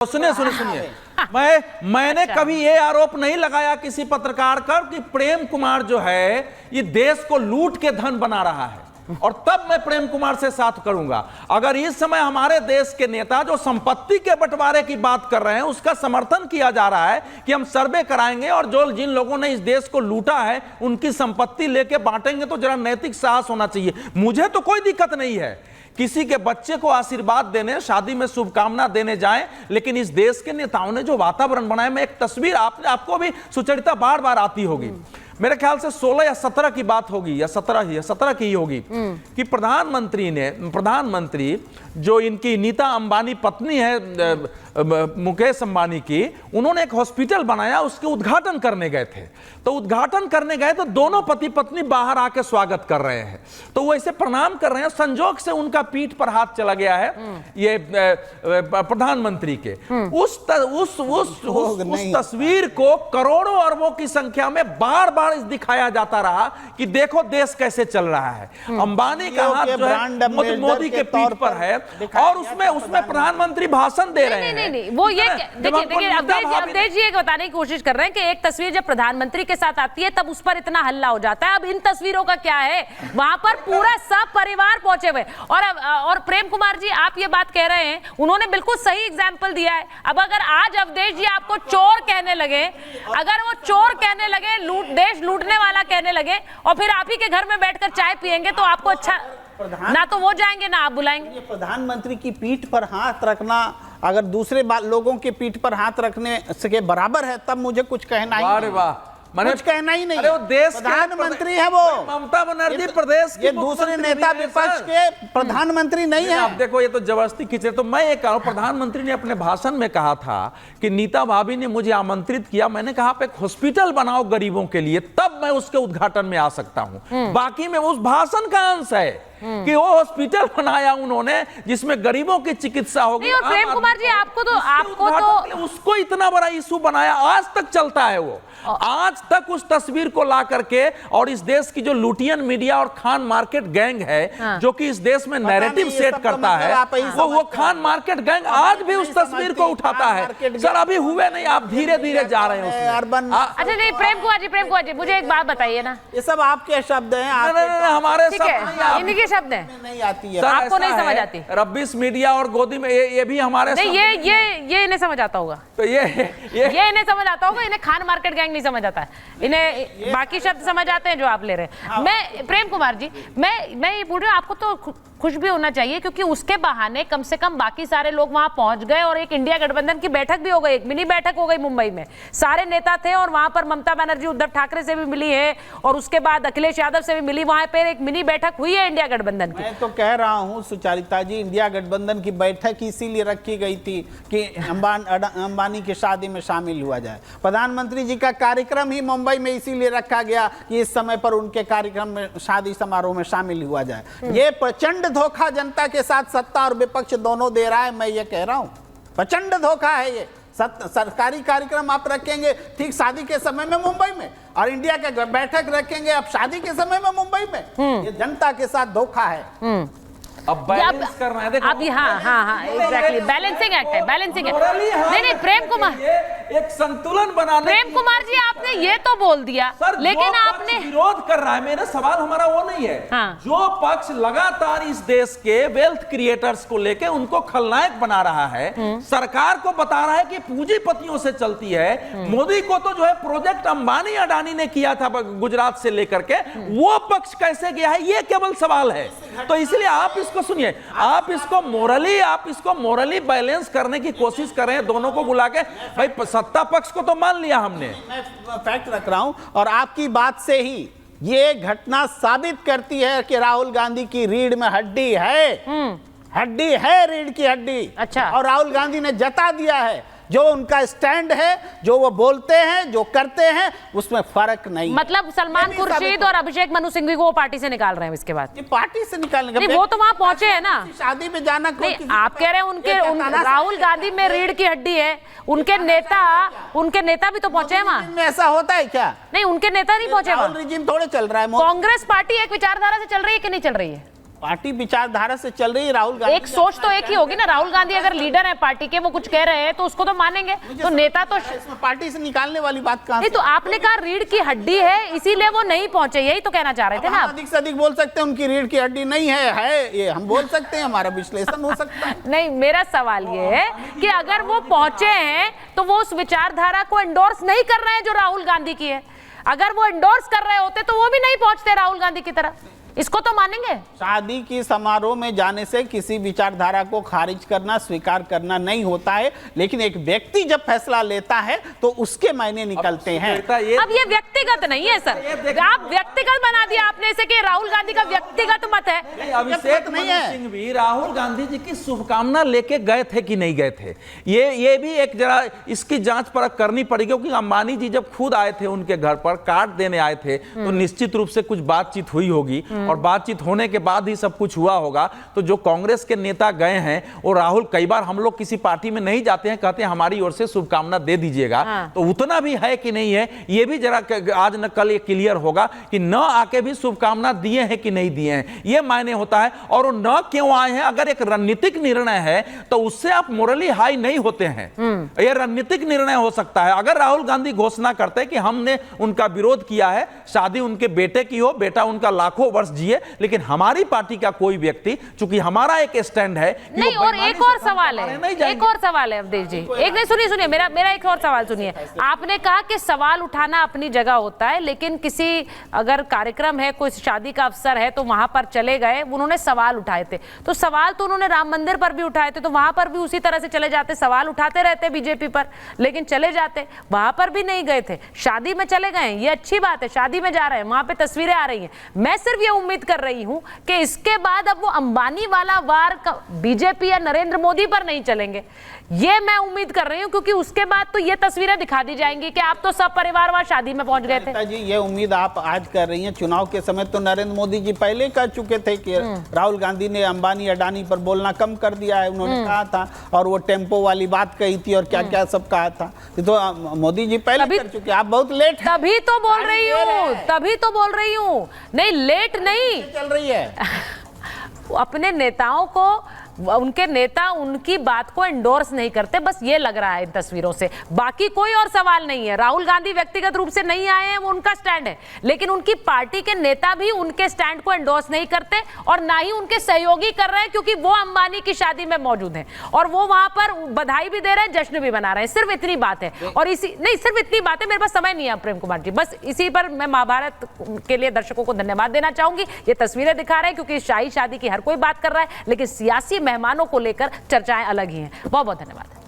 सुनिए मैंने कभी ये आरोप नहीं लगाया किसी पत्रकार पर कि प्रेम कुमार जो है ये देश को लूट के धन बना रहा है, और तब मैं प्रेम कुमार से साथ करूंगा। अगर इस समय हमारे देश के नेता जो संपत्ति के बंटवारे की बात कर रहे हैं उसका समर्थन किया जा रहा है कि हम सर्वे कराएंगे और जो जिन लोगों ने इस देश को लूटा है उनकी संपत्ति लेके बांटेंगे, तो जरा नैतिक साहस होना चाहिए। मुझे तो कोई दिक्कत नहीं है किसी के बच्चे को आशीर्वाद देने, शादी में शुभकामना देने जाएं, लेकिन इस देश के नेताओं ने जो वातावरण बनाया, मैं एक तस्वीर आपको भी सुचरिता बार बार आती होगी, मेरे ख्याल से 16 या 17 की बात होगी, या 17 की ही होगी, कि प्रधानमंत्री जो इनकी नीता अंबानी पत्नी है मुकेश अंबानी की, उन्होंने एक हॉस्पिटल बनाया, उसके उद्घाटन करने गए थे। तो उद्घाटन करने गए तो दोनों पति पत्नी बाहर आके स्वागत कर रहे हैं, तो वो ऐसे प्रणाम कर रहे हैं, संजोग से उनका पीठ पर हाथ चला गया है ये प्रधानमंत्री के। उस तस्वीर को करोड़ों अरबों की संख्या में बार बार दिखाया जाता रहा कि देखो देश कैसे चल रहा है। अंबानी का हाथ जो है मोदी के पीठ पर है और उसमें प्रधानमंत्री भाषण दे रहे हैं। नहीं, वो ये देखिए अवधेश जी बताने की कोशिश कर रहे हैं कि एक तस्वीर जब प्रधानमंत्री के साथ आती है तब उस पर इतना हल्ला हो जाता है। अब इन तस्वीरों का क्या है, वहां पर पूरा सब परिवार पहुंचे हुए। और प्रेम कुमार जी, आप ये बात कह रहे हैं, उन्होंने बिल्कुल सही एग्जाम्पल दिया है। अब अगर आज अवधेश जी आपको चोर कहने लगे, अगर वो चोर कहने लगे, देश लूटने वाला कहने लगे, और फिर आप ही के घर में बैठकर चाय पियेंगे, तो आपको अच्छा ना तो वो जाएंगे ना आप बुलाएंगे। प्रधानमंत्री की पीठ पर हाथ रखना अगर दूसरे लोगों की पीठ पर हाथ रखने के बराबर है, तब मुझे कुछ कहना ही नहीं। कुछ कहना ही नहीं। अरे वो देश प्रधानमंत्री है, वो ममता बनर्जी प्रदेश ये दूसरे नेता विपक्ष के प्रधानमंत्री नहीं है। आप देखो ये तो जबरदस्ती खींचे। तो मैं ये कह रहा हूं, प्रधानमंत्री ने अपने भाषण में कहा था कि नीता भाभी ने मुझे आमंत्रित किया, मैंने कहा आप एक हॉस्पिटल बनाओ गरीबों के लिए, तब मैं उसके उद्घाटन में आ सकता हूं। बाकी में उस भाषण का अंश है कि वो हॉस्पिटल बनाया उन्होंने जिसमें गरीबों की चिकित्सा होगी। प्रेम कुमार जी, आपको तो उसको इतना बड़ा इशू बनाया, आज तक चलता है वो। आज तक उस तस्वीर को ला करके, और इस देश की जो लुटियन मीडिया और खान मार्केट गैंग है जो कि इस देश में नैरेटिव सेट करता है, वो खान मार्केट गैंग आज भी उस तस्वीर को उठाता है। सर अभी हुए नहीं, आप धीरे धीरे जा रहे हैं उसमें। अच्छा नहीं, प्रेम कुमार जी मुझे एक बात बताइए ना, ये सब आपके शब्द हैं, हमारे इनके शब्द हैं, नहीं आती है, आपको नहीं समझ आती। रब्बिस मीडिया और गोदी में ये भी हमारे नहीं, ये इन्हें समझ आता होगा, तो ये इन्हें समझ आता होगा, इन्हें खान मार्केट गैंग नहीं समझ आता है, इन्हें बाकी शब्द समझ आते हैं जो आप ले रहे हैं। मैं प्रेम कुमार जी, मैं ये बोल रही हूँ, आपको तो खुश भी होना चाहिए क्योंकि उसके बहाने कम से कम बाकी सारे लोग वहां पहुंच गए और एक इंडिया गठबंधन की बैठक भी हो गई, एक मिनी बैठक हो गई मुंबई में, सारे नेता थे और वहां पर ममता बनर्जी उद्धव ठाकरे से भी मिली है और उसके बाद अखिलेश यादव से भी मिली, वहां पर एक मिनी बैठक हुई है इंडिया गठबंधन की। मैं तो कह रहा हूं सुचारिता जी, इंडिया गठबंधन की बैठक इसीलिए रखी गई थी कि अंबानी की शादी में शामिल हुआ जाए। प्रधानमंत्री जी का कार्यक्रम ही मुंबई में इसीलिए रखा गया कि इस समय पर उनके कार्यक्रम में, शादी समारोह में शामिल हुआ जाए। ये प्रचंड धोखा जनता के साथ सत्ता और विपक्ष दोनों दे रहा है, मैं ये कह रहा हूं, प्रचंड धोखा है ये। सरकारी कार्यक्रम आप रखेंगे ठीक शादी के समय में मुंबई में, और इंडिया के बैठक रखेंगे अब शादी के समय में मुंबई में। ये जनता के साथ धोखा है। अब बैलेंस करना है, देखो अब हाँ एग्जैक्टली बैलेंसिंग एक्ट है, बैलेंसिंग एक्ट। नहीं प्रेम कुमार, एक संतुलन बनाने। प्रेम कुमार जी आपने ये तो बोल दिया, लेकिन आपने विरोध कर रहा है, मेरा सवाल हमारा वो नहीं है। जो पक्ष लगातार इस देश के वेल्थ क्रिएटर्स को लेके उनको खलनायक बना रहा है, सरकार को बता रहा है कि पूंजीपतियों से चलती है, मोदी को तो जो है प्रोजेक्ट अंबानी अडानी ने किया था गुजरात से लेकर के, वो पक्ष कैसे गया है, ये केवल सवाल है। तो इसलिए आप इसको सुनिए, आप इसको मोरली बैलेंस करने की कोशिश कर रहे हैं, दोनों को बुला के। भाई सत्ता पक्ष को तो मान लिया हमने, मैं फैक्ट रख रहा हूं, और आपकी बात से ही ये घटना साबित करती है कि राहुल गांधी की रीढ़ में हड्डी है, हड्डी है, रीढ़ की हड्डी। अच्छा। और राहुल गांधी ने जता दिया है, जो उनका स्टैंड है, जो वो बोलते हैं, जो करते हैं, उसमें फर्क नहीं। मतलब सलमान खुर्शीद और अभिषेक मनु सिंघवी को वो पार्टी से निकाल रहे हैं इसके बाद? ये पार्टी से निकालने का, वो तो वहां पहुंचे हैं ना, शादी में जाना। नहीं, आप कह रहे हैं उनके राहुल गांधी में रीढ़ की हड्डी है, उनके नेता भी तो पहुंचे हैं वहां। ऐसा होता है क्या? नहीं, उनके नेता नहीं पहुंचे वहां। रिजिम थोड़े चल रहा है। कांग्रेस पार्टी एक विचारधारा से चल रही है कि नहीं चल रही है? पार्टी विचारधारा से चल रही है। राहुल गांधी एक सोच तो एक ही होगी ना, राहुल गांधी अगर लीडर है पार्टी के, वो कुछ कह रहे हैं तो उसको तो मानेंगे, तो नेता तो इसमें पार्टी से निकालने वाली बात कहां नहीं। से? तो आपने कहा रीढ़ की हड्डी है इसीलिए वो नहीं पहुंचे, यही तो कहना चाह रहे थे ना हम आप। अधिक से अधिक बोल सकते हैं उनकी रीढ़ की हड्डी नहीं है ये हम बोल सकते हैं, हमारा विश्लेषण हो सकता है। नहीं, मेरा सवाल ये है कि अगर वो पहुंचे हैं तो वो उस विचारधारा को एंडोर्स नहीं कर रहे हैं जो राहुल गांधी की है। अगर वो एंडोर्स कर रहे होते तो वो भी नहीं पहुंचते राहुल गांधी की तरह, इसको तो मानेंगे। शादी की समारोह में जाने से किसी विचारधारा को खारिज करना, स्वीकार करना नहीं होता है, लेकिन एक व्यक्ति जब फैसला लेता है तो उसके मायने निकलते हैं। अब ये व्यक्तिगत नहीं है सर, आप व्यक्तिगत बना दिया आपने इसे कि राहुल गांधी का व्यक्तिगत मत है। अभिषेक नहीं मनु है। सिंह भी राहुल गांधी जी की शुभकामना लेके गए थे कि नहीं गए थे, ये भी एक जरा इसकी जांच परख करनी पड़ेगी, क्योंकि अंबानी जी जब खुद आए थे उनके घर पर कार्ड देने आए थे तो निश्चित रूप से कुछ बातचीत हुई होगी, और बातचीत होने के बाद ही सब कुछ हुआ होगा। तो जो कांग्रेस के नेता गए हैं, और राहुल, कई बार हम लोग किसी पार्टी में नहीं जाते हैं, कहते हैं हमारी ओर से शुभकामना दे दीजिएगा, तो उतना भी है कि नहीं है, ये भी जरा आज न कल ये क्लियर होगा कि न आके भी शुभकामना दिए हैं कि नहीं दिए हैं, ये मायने होता है। और वो न क्यों आए हैं, अगर एक रणनीतिक निर्णय है तो उससे आप मोरली हाई नहीं होते हैं, ये रणनीतिक निर्णय हो सकता है। अगर राहुल गांधी घोषणा करते कि हमने उनका विरोध किया है, शादी उनके बेटे की हो, बेटा उनका लाखों वर्ष जिए, लेकिन हमारी पार्टी का कोई व्यक्ति, चूंकि हमारा एक स्टैंड है नहीं। और एक और सवाल है, एक और सवाल है अवधेश जी, एक नहीं, सुनिए मेरा एक और सवाल सुनिए। आपने कहा कि सवाल उठाना अपनी जगह होता है, लेकिन किसी अगर कार्यक्रम है, कोई शादी का अवसर है तो वहां पर चले गए, उन्होंने सवाल उठाए थे, तो सवाल तो उन्होंने राम मंदिर पर भी उठाए थे, तो वहां पर भी उसी तरह से चले जाते, सवाल उठाते रहते बीजेपी पर, लेकिन चले जाते, वहां पर भी नहीं गए थे। शादी में चले गए, ये अच्छी बात है, शादी में जा रहे हैं, वहां पे तस्वीरें आ रही हैं। मैं सिर्फ ये उम्मीद कर रही हूं कि इसके बाद अब वो अंबानी वाला वार बीजेपी या नरेंद्र मोदी पर नहीं चलेंगे, ये मैं उम्मीद कर रही हूं, क्योंकि उसके बाद तो ये तस्वीरें दिखा दी जाएंगी कि आप तो सब परिवार वहां शादी में पहुंच गए थे। जी, ये उम्मीद आप आज कर रही हैं, चुनाव के समय तो नरेंद्र मोदी जी पहले कर चुके थे कि राहुल गांधी ने अंबानी अडानी पर बोलना कम कर दिया है, उन्होंने कहा था, और वो टेम्पो वाली बात कही थी और क्या क्या सब कहा था, तो मोदी जी पहले कर चुके, आप बहुत लेट, तभी तो बोल रही हूँ, नहीं लेट नहीं चल रही है। अपने नेताओं को, उनके नेता उनकी बात को एंडोर्स नहीं करते, बस ये लग रहा है इन तस्वीरों से, बाकी कोई और सवाल नहीं है। राहुल गांधी व्यक्तिगत रूप से नहीं आए हैं, वो उनका स्टैंड है, लेकिन उनकी पार्टी के नेता भी उनके स्टैंड को एंडोर्स नहीं करते, और ना ही उनके सहयोगी कर रहे हैं, क्योंकि वो अंबानी की शादी में मौजूद हैं और वो वहां पर बधाई भी दे रहे हैं, जश्न भी मना रहे हैं। सिर्फ इतनी बात है, और सिर्फ इतनी बात है। मेरे पास समय नहीं है प्रेम कुमार जी, बस इसी पर मैं महाभारत के लिए दर्शकों को धन्यवाद देना चाहूंगी। ये तस्वीरें दिखा रहे हैं क्योंकि शाही शादी की हर कोई बात कर रहा है, लेकिन सियासी मेहमानों को लेकर चर्चाएं अलग ही हैं। बहुत बहुत धन्यवाद।